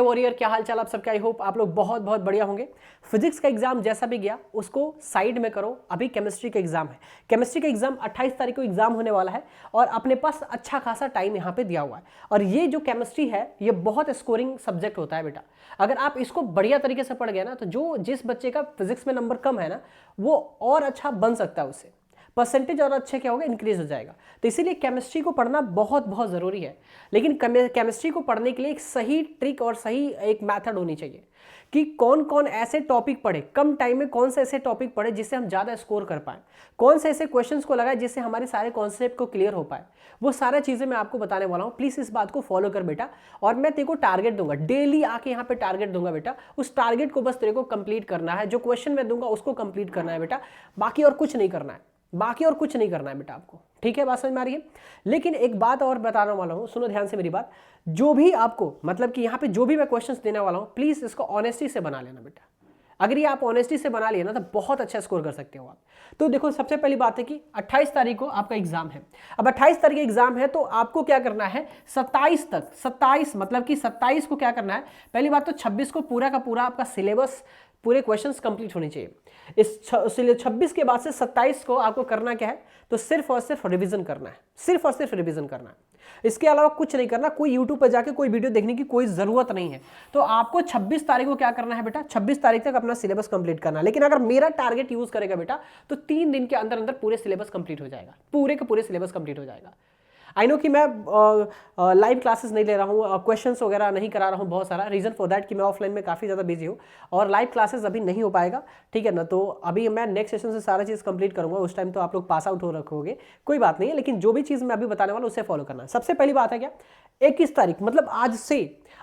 Warrior, क्या हाल चाल आप सबके? आई होप आप लोग बहुत बहुत बढ़िया होंगे। फिजिक्स का एग्जाम जैसा भी गया उसको साइड में करो, अभी केमिस्ट्री का एग्जाम है। केमिस्ट्री का एग्जाम 28 तारीख को एग्जाम होने वाला है और अपने पास अच्छा खासा टाइम यहाँ पे दिया हुआ है। और ये जो केमिस्ट्री है ये बहुत स्कोरिंग सब्जेक्ट होता है बेटा। अगर आप इसको बढ़िया तरीके से पढ़ गए ना तो जिस बच्चे का फिजिक्स में नंबर कम है ना वो और अच्छा बन सकता है, उससे परसेंटेज और अच्छे क्या होगा, इंक्रीज हो जाएगा। तो इसीलिए केमिस्ट्री को पढ़ना बहुत बहुत ज़रूरी है। लेकिन केमिस्ट्री को पढ़ने के लिए एक सही ट्रिक और सही एक मेथड होनी चाहिए कि कौन कौन ऐसे टॉपिक पढ़े, कम टाइम में कौन से ऐसे टॉपिक पढ़े जिससे हम ज़्यादा स्कोर कर पाएँ, कौन से ऐसे क्वेश्चंस को लगाए जिससे हमारे सारे कॉन्सेप्ट को क्लियर हो पाए। वो सारा चीज़ें मैं आपको बताने वाला हूँ। प्लीज़ इस बात को फॉलो कर बेटा। और मैं तेरे को टारगेट दूंगा, डेली आके यहाँ पे टारगेट दूंगा बेटा। उस टारगेट को बस तेरे को कंप्लीट करना है, जो क्वेश्चन मैं दूंगा उसको कंप्लीट करना है बेटा, बाकी और कुछ नहीं करना है, बाकी और कुछ नहीं करना है बेटा आपको। ठीक है, बात समझ में आ रही है? लेकिन एक बात और बताने वाला हूँ, सुनो ध्यान से मेरी बात। जो भी आपको मतलब कि यहाँ पे जो भी मैं क्वेश्चंस देने वाला हूँ प्लीज इसको ऑनेस्टी से बना लेना बेटा। अगर ये आप ऑनेस्टी से बना लिए ना तो बहुत अच्छा स्कोर कर सकते हो आप। तो देखो, सबसे पहली बात है कि 28 तारीख को आपका एग्जाम है। अब 28 तारीख एग्जाम है तो आपको क्या करना है, 27 तक, 27 मतलब कि 27 को क्या करना है, पहली बात तो 26 को पूरा का पूरा आपका सिलेबस, पूरे क्वेश्चंस कंप्लीट होने चाहिए। इस 26 के बाद से 27 को आपको करना क्या है, तो सिर्फ और सिर्फ रिवीजन करना है, सिर्फ और सिर्फ रिवीजन करना है। इसके अलावा कुछ नहीं करना। कोई यूट्यूब पर जाके कोई वीडियो देखने की कोई जरूरत नहीं है। तो आपको 26 तारीख को क्या करना है बेटा, 26 तारीख तक अपना सिलेबस कंप्लीट करना है। लेकिन अगर मेरा टारगेट यूज करेगा बेटा तो 3 दिन के अंदर अंदर पूरे सिलेबस कंप्लीट हो जाएगा, पूरे के पूरे सिलेबस कंप्लीट हो जाएगा। आई नो कि मैं लाइव क्लासेस नहीं ले रहा हूँ, क्वेश्चंस वगैरह नहीं करा रहा हूँ बहुत सारा, रीज़न फॉर दैट कि मैं ऑफलाइन में काफ़ी ज़्यादा बिजी हूँ और लाइव क्लासेस अभी नहीं हो पाएगा। ठीक है ना, तो अभी मैं नेक्स्ट सेशन से सारा चीज़ कंप्लीट करूँगा, उस टाइम तो आप लोग पास आउट हो रखोगे, कोई बात नहीं है। लेकिन जो भी चीज़ मैं अभी बताने वाला हूँ उसे फॉलो करना है। सबसे पहली बात है क्या, 21 तारीख मतलब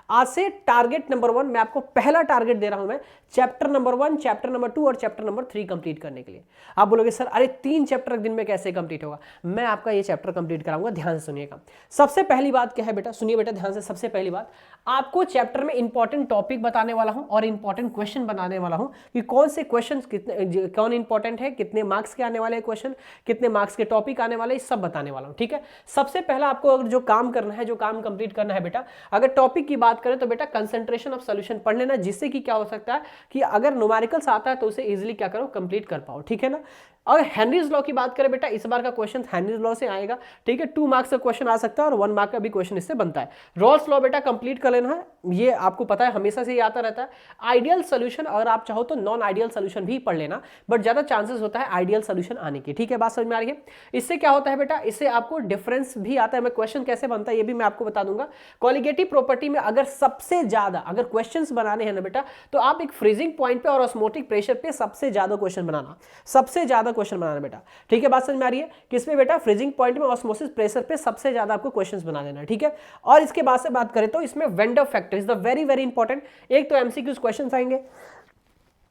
आज से टारगेट नंबर 1 मैं आपको पहला टारगेट दे रहा हूं मैं, चैप्टर नंबर 1, चैप्टर नंबर 2 और चैप्टर नंबर 3 कंप्लीट करने के लिए। आप बोलोगे सर अरे 3 चैप्टर दिन में कैसे कंप्लीट होगा? मैं आपका ये चैप्टर कंप्लीट कराऊंगा, ध्यान से सुनिएगा। सबसे पहली बात क्या है बेटा, सुनिए बेटा ध्यान से। सबसे पहली बात, आपको चैप्टर में इंपॉर्टेंट टॉपिक बताने वाला हूं और इंपॉर्टेंट क्वेश्चन बनाने वाला हूं कि कौन से क्वेश्चन कितने कौन इंपॉर्टेंट है, कितने मार्क्स के आने वाले क्वेश्चन, कितने मार्क्स के टॉपिक आने वाले, सब बताने वाला हूं। ठीक है, सबसे पहला आपको अगर जो काम करना है, जो काम कंप्लीट करना है बेटा, अगर टॉपिक की बात करें तो बेटा कंसंट्रेशन ऑफ सॉल्यूशन पढ़ लेना, जिससे कि क्या हो सकता है कि अगर न्यूमेरिकल्स आता है तो उसे इजीली क्या करो, कंप्लीट कर पाओ। ठीक है ना। और हेनरीज लॉ की बात करें बेटा, इस बार का क्वेश्चन हेनरीज लॉ से आएगा। ठीक है, 2 मार्क्स का क्वेश्चन आ सकता है और 1 मार्क का भी क्वेश्चन इससे बनता है। रॉल्स लॉ बेटा कंप्लीट कर लेना है, ये आपको पता है हमेशा से ही आता रहता है। आइडियल सोल्यूशन, अगर आप चाहो तो नॉन आइडियल सोल्यूशन भी पढ़ लेना, बट ज्यादा चांसेस होता है आइडियल सोल्यूशन आने की। ठीक है, बात समझ में आ रही है? इससे क्या होता है बेटा, इससे आपको डिफरेंस भी आता है। मैं क्वेश्चन कैसे बनता है ये भी मैं आपको बता दूंगा। कॉलिगेटिव प्रॉपर्टी में अगर सबसे ज्यादा अगर क्वेश्चंस बनाने हैं ना बेटा, तो आप एक फ्रीजिंग पॉइंट पे और ऑस्मोटिक प्रेशर पे सबसे ज्यादा क्वेश्चन बनाना, सबसे ज्यादा क्वेश्चन बनाना बेटा। ठीक है, बात समझ में आ रही है? किसमें बेटा, फ्रीजिंग पॉइंट में, ऑस्मोसिस प्रेशर पे सबसे ज्यादा आपको क्वेश्चंस बना देना है। ठीक है, और इसके बाद से बात करें तो इसमें vendor factor is the very very important. एक तो एमसीक्यूज क्वेश्चंस आएंगे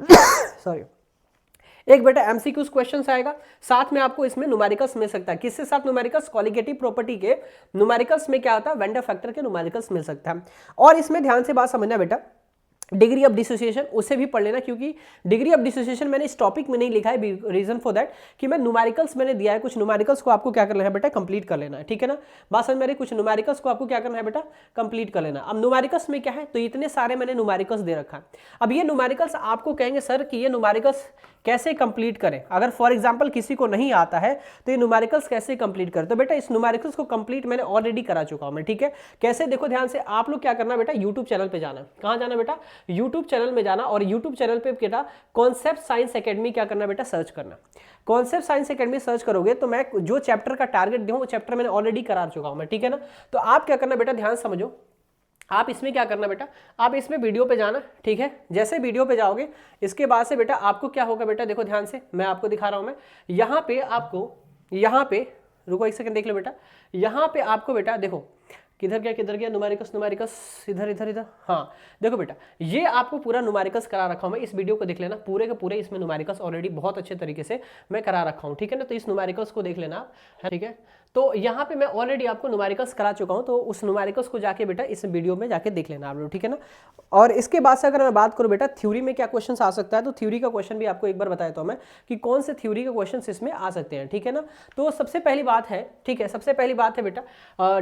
सॉरी, एक बेटा एमसीक्यूज क्वेश्चंस आएगा, साथ में आपको इसमें न्यूमेरिकल्स मिल सकता है। किससे साथ न्यूमेरिकल्स? कॉलिगेटिव प्रॉपर्टी के न्यूमेरिकल्स में क्या होता है, वेंडर फैक्टर के न्यूमेरिकल्स मिल सकता है। और इसमें ध्यान से बात समझना बेटा, डिग्री ऑफ डिसोसिएशन उसे भी पढ़ लेना, क्योंकि डिग्री ऑफ डिसोसिएशन मैंने इस टॉपिक में नहीं लिखा है, रीजन फॉर दैट कि मैं न्यूमेरिकल्स मैंने दिया है, कुछ न्यूमेरिकल्स को आपको क्या करना है बेटा, कंप्लीट कर लेना है। ठीक है ना, बात समझ में आ रही? कुछ न्यूमेरिकल्स को आपको क्या करना है बेटा, कंप्लीट कर लेना। अब न्यूमेरिकल्स में क्या है, तो इतने सारे मैंने न्यूमेरिकल्स दे रखा है। अब ये न्यूमेरिकल्स आपको कहेंगे सर कि ये न्यूमेरिकल्स कैसे कंप्लीट करें, अगर फॉर एग्जांपल किसी को नहीं आता है तो ये न्यूमेरिकल्स कैसे कंप्लीट करें? तो बेटा इस न्यूमेरिकल्स को कंप्लीट मैंने ऑलरेडी करा चुका हूं मैं। ठीक है, कैसे? देखो ध्यान से, आप लोग क्या करना बेटा, यूट्यूब चैनल पे जाना। कहां जाना बेटा? यूट्यूब चैनल में जाना, और यूट्यूब चैनल पे बेटा कॉन्सेप्ट साइंस एकेडमी क्या करना बेटा, सर्च करना। कॉन्सेप्ट साइंस एकेडमी सर्च करोगे तो मैं जो चैप्टर का टारगेट दूं वो चैप्टर मैंने ऑलरेडी करा चुका हूं मैं। ठीक है ना, तो आप क्या करना बेटा, ध्यान समझो, आप इसमें क्या करना बेटा, आप इसमें वीडियो पे जाना। ठीक है, जैसे वीडियो पे जाओगे इसके बाद से बेटा आपको क्या होगा बेटा, देखो ध्यान से, मैं आपको दिखा रहा हूं। मैं यहाँ पे आपको, यहाँ पे रुको एक सेकंड देख लो बेटा, यहाँ पे आपको बेटा देखो किधर गया न्यूमेरिकल्स, इधर इधर इधर, हाँ देखो बेटा, ये आपको पूरा न्यूमेरिकल्स करा रखा हूं मैं। इस वीडियो को देख लेना, पूरे के पूरे इसमें न्यूमेरिकल्स ऑलरेडी बहुत अच्छे तरीके से मैं करा रखा हूं। ठीक है ना, तो इस न्यूमेरिकल्स को देख लेना आप। ठीक है, तो यहाँ पे मैं ऑलरेडी आपको न्यूमेरिकल्स करा चुका हूँ, तो उस न्यूमेरिकल्स को जाके बेटा इस वीडियो में जाके देख लेना आप लोग, ठीक है ना। और इसके बाद से अगर मैं बात करूँ बेटा थ्योरी में क्या क्वेश्चन आ सकता है, तो थ्योरी का क्वेश्चन भी आपको एक बार बताया तो मैं कि कौन से थ्योरी के क्वेश्चन इसमें आ सकते हैं, ठीक है ना। तो सबसे पहली बात है, ठीक है, सबसे पहली बात है बेटा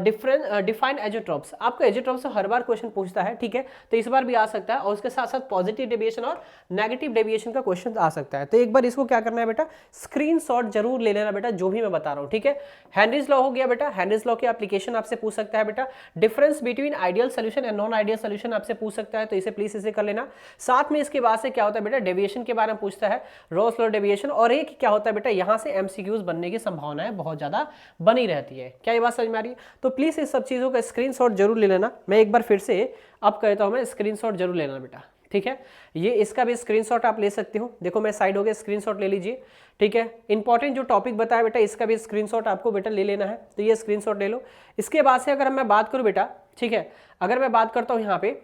डिफाइन एजोट्रॉप्स। आपको एजोट्रॉप्स से हर बार क्वेश्चन पूछता है, ठीक है, तो इस बार भी आ सकता है, और उसके साथ साथ पॉजिटिव डेविएशन और नेगेटिव डेविएशन का क्वेश्चन आ सकता है। तो एक बार इसको क्या करना है बेटा, स्क्रीनशॉट जरूर ले लेना बेटा, जो भी मैं बता रहा हूँ, ठीक है। हेनरीज लॉ हो गया बेटा, हेनरीज लॉ की एप्लीकेशन आपसे पूछ सकता है बेटा। Difference between ideal solution and non ideal solution आपसे पूछ सकता है, तो इसे प्लीज इसे कर लेना। साथ में इसके बाद से क्या होता है बेटा, डेविएशन के बारे में पूछता है, रॉस लॉ डेविएशन, और एक क्या होता है बेटा, यहां से एमसीक्यूज बनने की संभावना है बहुत ज्यादा बनी रहती है। क्या ये बात समझ में आ रही है? तो प्लीज इस सब चीजों का स्क्रीनशॉट जरूर ले लेना। मैं एक बार फिर से अब कहता हूं मैं, स्क्रीनशॉट जरूर लेना बेटा, ठीक है। ये इसका भी स्क्रीनशॉट आप ले सकते हो, देखो मैं साइड हो गया, स्क्रीनशॉट ले लीजिए, ठीक है। इंपॉर्टेंट जो टॉपिक बताया बेटा, इसका भी स्क्रीनशॉट आपको बेटा ले लेना है, तो ये स्क्रीनशॉट ले लो। इसके बाद से अगर मैं बात करूं बेटा, ठीक है, अगर मैं बात करता हूं यहाँ पे,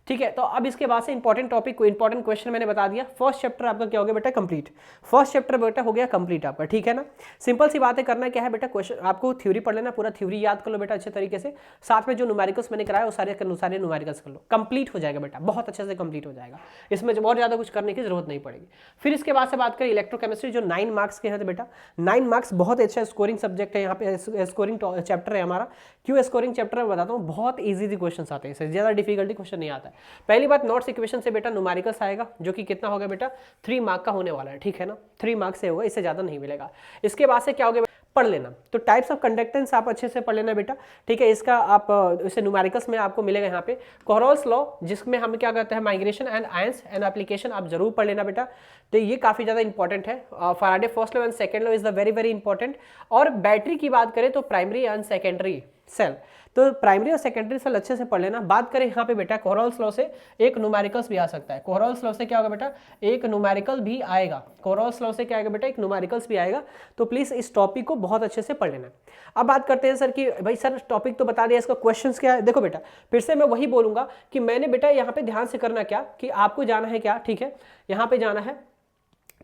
ठीक है, तो अब इसके बाद से इंपॉर्टेंट टॉपिक को, इंपॉर्टेंट क्वेश्चन मैंने बता दिया। फर्स्ट चैप्टर आपका क्या हो गया बेटा, कंप्लीट। फर्स्ट चैप्टर बेटा हो गया कंप्लीट आपका, ठीक है ना। सिंपल सी बातें करना क्या है बेटा, क्वेश्चन आपको थ्योरी पढ़ लेना, पूरा थ्योरी याद कर लो बेटा अच्छे तरीके से, साथ में जो न्यूमेरिकल्स मैंने कराया वो सारे न्यूमेरिकल्स कर लो, कंप्लीट हो जाएगा बेटा, बहुत अच्छे से कंप्लीट हो जाएगा, इसमें और ज्यादा कुछ करने की जरूरत नहीं पड़ेगी। फिर इसके बाद से बात करें इलेक्ट्रोकेमिस्ट्री, जो 9 मार्क्स के हैं बेटा, 9 मार्क्स बहुत अच्छा स्कोरिंग सब्जेक्ट है, यहाँ पे स्कोरिंग चैप्टर है हमारा। क्यों स्कोरिंग चैप्टर मैं बताता हूँ, बहुत ईजी क्वेश्चन आते हैं, इससे ज्यादा डिफिकल्टी क्वेश्चन नहीं आता है। पहली बात, नॉट्स इक्वेशन से बेटा न्यूमेरिकल्स आएगा, जो कि कितना होगा बेटा, 3 मार्क का होने वाला है, ठीक है ना, 3 मार्क से होगा, इससे ज्यादा नहीं मिलेगा। इसके बाद से क्या होगा पढ़ लेना, तो टाइप्स ऑफ कंडक्टेंस आप अच्छे से पढ़ लेना बेटा, ठीक है। इसका आप इसे न्यूमेरिकल्स में आपको मिलेगा यहाँ पे कोरोल्स लॉ, जिसमें हम क्या कहते हैं migration and ions and application, आप जरूर पढ़ लेना बेटा, तो ये काफी ज्यादा इंपॉर्टेंट है। Faraday first law and second law is the very very important. और बैटरी की बात करें तो प्राइमरी एंड सेकेंडरी सेल, तो प्राइमरी और सेकेंडरी सेल अच्छे से पढ़ लेना। बात करें यहाँ पे बेटा कोरोल्स लॉ से एक न्यूमेरिकल्स भी आ सकता है, कोरोल्स लॉ से क्या होगा बेटा, एक न्यूमेरिकल भी आएगा, कोरोल्स लॉ से क्या आएगा बेटा, एक न्यूमेरिकल्स भी आएगा। तो प्लीज इस टॉपिक को बहुत अच्छे से पढ़ लेना। अब बात करते हैं सर कि भाई सर टॉपिक तो बता दिया, इसका क्वेश्चंस क्या है। देखो बेटा फिर से मैं वही बोलूंगा कि मैंने बेटा यहाँ पे ध्यान से करना क्या, कि आपको जाना है क्या, ठीक है, यहाँ पे जाना है,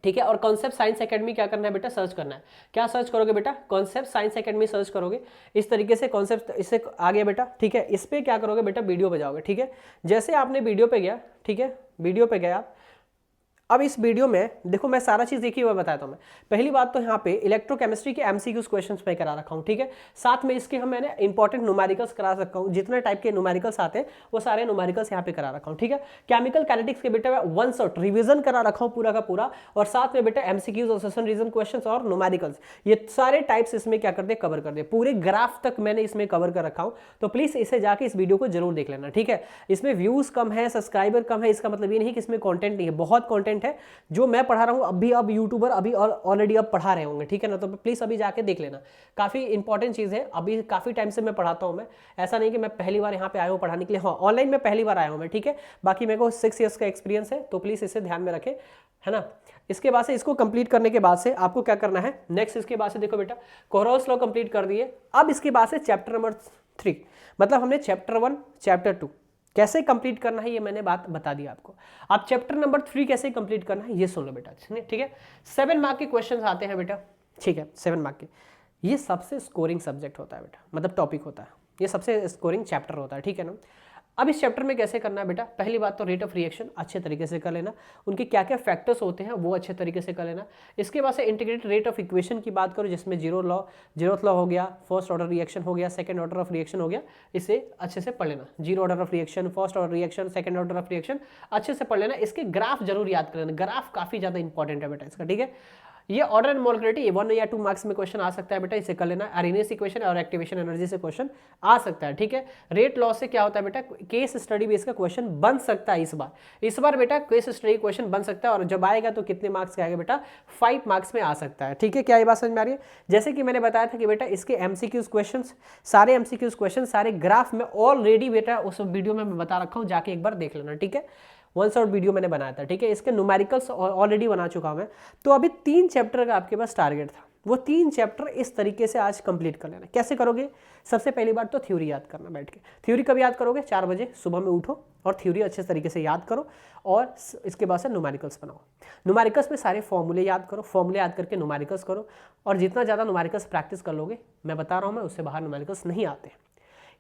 ठीक है, और कॉन्सेप्ट साइंस एकेडमी क्या करना है बेटा, सर्च करना है। क्या सर्च करोगे बेटा, कॉन्सेप्ट साइंस एकेडमी सर्च करोगे, इस तरीके से कॉन्सेप्ट इससे आ गया बेटा, ठीक है। इस पे क्या करोगे बेटा, वीडियो पे जाओगे, ठीक है। जैसे आपने वीडियो पे गया, ठीक है, वीडियो पे गया आप, अब इस वीडियो में देखो मैं सारा चीज देखी हुआ बताता हूं मैं। पहली बात तो यहाँ पे इलेक्ट्रोकेमिस्ट्री के एमसीक्यूज क्वेश्चंस मैं करा रखा हूँ, ठीक है। साथ में इसके मैंने इंपॉर्टेंट न्यूमेरिकल्स करा रखा हूँ, जितने टाइप के न्यूमेरिकल्स आते हैं वो सारे न्यूमेरिकल्स यहाँ पे करा रखा हूँ, ठीक है। केमिकल काइनेटिक्स के बेटा वन शॉट रिविजन करा रखा हूँ पूरा का पूरा, और साथ में बेटा एमसीक्यूज और सेशन रीजन क्वेश्चंस और न्यूमेरिकल्स, ये सारे टाइप्स इसमें क्या करते कवर कर दे, पूरे ग्राफ तक मैंने इसमें कवर कर रखा हूँ। तो प्लीज इसे जाके इस वीडियो को जरूर देख लेना, ठीक है। इसमें व्यूज कम है, सब्सक्राइबर कम है, इसका मतलब ये नहीं कि इसमें कंटेंट नहीं है, बहुत कंटेंट है जो मैं पढ़ा रहा हूं। अब यूट्यूबर अभी ऑलरेडी अब पढ़ा रहे होंगे, ठीक है ना, तो प्लीज अभी जाके देख लेना, काफी इंपॉर्टेंट चीज है। अभी काफी टाइम से मैं पढ़ाता हूं, मैं ऐसा नहीं कि मैं पहली बार यहाँ पे आया हूँ पढ़ाने के लिए, हाँ ऑनलाइन में पहली बार आया हूँ मैं, ठीक है। बाकी मेरे को 6 ईयर्स का एक्सपीरियंस है, तो प्लीज इसे ध्यान में रखें, है ना। इसके बाद से इसको कंप्लीट करने के बाद से आपको क्या करना है नेक्स्ट, इसके बाद से देखो बेटा कोरोल्स लॉ कंप्लीट कर दिए। अब इसके बाद से चैप्टर नंबर 3, मतलब हमने चैप्टर 1 चैप्टर 2 कैसे कंप्लीट करना है ये मैंने बात बता दी आपको। अब चैप्टर नंबर 3 कैसे कंप्लीट करना है ये सुन लो बेटा, ठीक है। 7 मार्क के क्वेश्चंस आते हैं बेटा, ठीक है, 7 मार्क के। ये सबसे स्कोरिंग सब्जेक्ट होता है बेटा, मतलब टॉपिक होता है, ये सबसे स्कोरिंग चैप्टर होता है, ठीक है ना। अब इस चैप्टर में कैसे करना है बेटा, पहली बात तो रेट ऑफ रिएक्शन अच्छे तरीके से कर लेना, उनके क्या क्या फैक्टर्स होते हैं वो अच्छे तरीके से कर लेना। इसके बाद से इंटीग्रेटेड रेट ऑफ इक्वेशन की बात करो, जिसमें जीरोथ लॉ हो गया, फर्स्ट ऑर्डर रिएक्शन हो गया, सेकंड ऑर्डर ऑफ रिएक्शन हो गया, इसे अच्छे से पढ़ लेना। Zero order of reaction, first order reaction, second order of reaction अच्छे से पढ़ लेना। इसके ग्राफ जरूर याद कर लेना, ग्राफ काफी ज्यादा इंपॉर्टेंट है बेटा इसका, ठीक है। ये ऑर्डर एंड मॉलिक्युलरिटी 1 या 2 मार्क्स में क्वेश्चन आ सकता है बेटा, इसे कर लेना। अरेनियस इक्वेशन और एक्टिवेशन एनर्जी से क्वेश्चन आ सकता है, ठीक है। रेट लॉ से क्या होता है बेटा, केस स्टडी बेस का क्वेश्चन बन सकता है इस बार बेटा केस स्टडी क्वेश्चन बन सकता है, और जब आएगा तो कितने मार्क्स का आएगा बेटा, 5 मार्क्स में आ सकता है, ठीक है। क्या ये बात समझ में आ रही है? जैसे कि मैंने बताया था कि बेटा इसके एमसीक्यूज क्वेश्चन, सारे एमसीक्यूज क्वेश्चन सारे ग्राफ में ऑलरेडी बेटा उस वीडियो में मैं बता रखा हूँ, जाके एक बार देख लेना, ठीक है। 1 शॉट वीडियो मैंने बनाया था, ठीक है। इसके न्यूमेरिकल्स ऑलरेडी बना चुका हूं मैं। तो अभी 3 चैप्टर का आपके पास टारगेट था, वो 3 चैप्टर इस तरीके से आज कंप्लीट कर लेना। कैसे करोगे? सबसे पहली बात तो थ्योरी याद करना बैठ के। थ्योरी कब याद करोगे? 4 बजे सुबह में उठो और थ्योरी अच्छे तरीके से याद करो और इसके बाद से न्यूमेरिकल्स बनाओ। न्यूमेरिकल्स में सारे फॉर्मूले याद करो, फॉर्मूले याद करके न्यूमेरिकल्स करो, और जितना ज़्यादा न्यूमेरिकल्स प्रैक्टिस कर लोगे, मैं बता रहा हूँ मैं, उससे बाहर न्यूमेरिकल्स नहीं आते।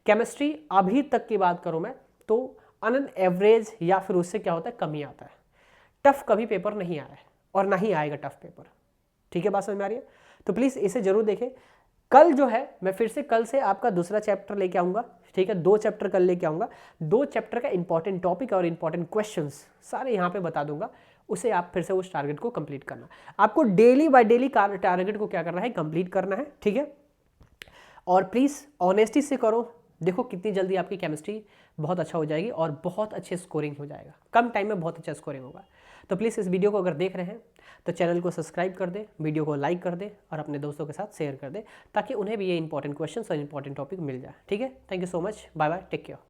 केमिस्ट्री अभी तक की बात करूँ मैं तो ऑन एवरेज या फिर उससे क्या होता है, कमी आता है। टफ कभी पेपर नहीं आया है और ना ही आएगा टफ पेपर। ठीक है, बात समझ में आ रही है? तो प्लीज़ इसे जरूर देखें। कल जो है मैं फिर से कल से आपका दूसरा चैप्टर लेके आऊँगा। ठीक है, 2 चैप्टर कल लेके आऊँगा। 2 चैप्टर का इंपॉर्टेंट टॉपिक और इंपॉर्टेंट क्वेश्चंस सारे यहाँ पे बता दूंगा। उसे आप फिर से उस टारगेट को कंप्लीट करना। आपको डेली बाय डेली टारगेट को क्या करना है, कंप्लीट करना है। ठीक है, और प्लीज़ ऑनेस्टी से करो। देखो कितनी जल्दी आपकी केमिस्ट्री बहुत अच्छा हो जाएगी और बहुत अच्छे स्कोरिंग हो जाएगा। कम टाइम में बहुत अच्छा स्कोरिंग होगा। तो प्लीज़ इस वीडियो को अगर देख रहे हैं तो चैनल को सब्सक्राइब कर दे, वीडियो को लाइक कर दे और अपने दोस्तों के साथ शेयर कर दे, ताकि उन्हें भी ये इंपॉर्टेंट क्वेश्चंस और इंपॉर्टेंट टॉपिक मिल जाए। ठीक है, thank you so much, bye bye, take care.